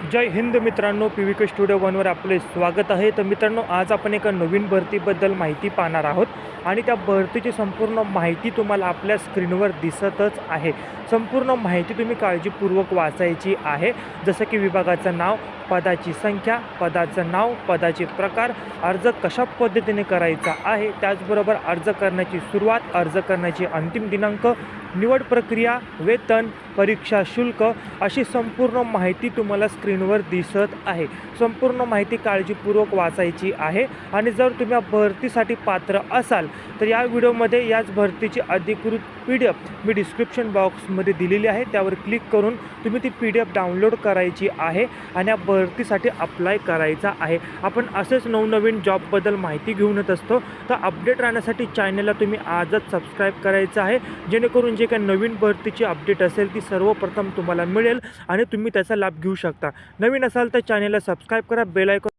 जय हिंद मित्रांनो, PVK studio वनवर आपले स्वागत आहे। तर मित्रांनो, आज आपण एका नवीन भरतीबद्दल माहिती पाहणार आहोत आणि त्या भरतीची संपूर्ण माहिती तुम्हाला आपल्या स्क्रीनवर दिसतच आहे। संपूर्ण माहिती तुम्ही काळजीपूर्वक वाचायची आहे, जसं की विभागाचं नाव, पदाची संख्या, पदाचं नाव, पदाचे प्रकार, अर्ज कशा पद्धतीने करायचा आहे, त्याचबरोबर अर्ज करण्याची सुरुवात, अर्ज करण्याची अंतिम दिनांक, निवड प्रक्रिया, वेतन, परीक्षा शुल्क अशी संपूर्ण माहिती तुम्हाला स्क्रीनवर दिसत आहे। संपूर्ण माहिती काळजीपूर्वक वाचायची आहे आणि जर तुम्ही या भरतीसाठी पात्र असाल तर या व्हिडिओमध्ये याच भरतीची अधिकृत PDF मी डिस्क्रिप्शन बॉक्समध्ये दिलेली आहे, त्यावर क्लिक करून तुम्ही ती PDF डाउनलोड करायची आहे आणि या भरतीसाठी अप्लाय करायचा आहे। आपण असेच नवनवीन जॉबबद्दल माहिती घेऊन येत असतो, तर अपडेट राहण्यासाठी चॅनलला तुम्ही आजच सबस्क्राईब करायचं आहे, जेणेकरून जे काही नवीन भरतीची अपडेट असेल ती सर्वप्रथम तुम्हाला मिळेल आणि तुम्ही त्याचा लाभ घेऊ शकता। नवीन असाल तर चॅनलला सबस्क्राईब करा, बेल आयकॉन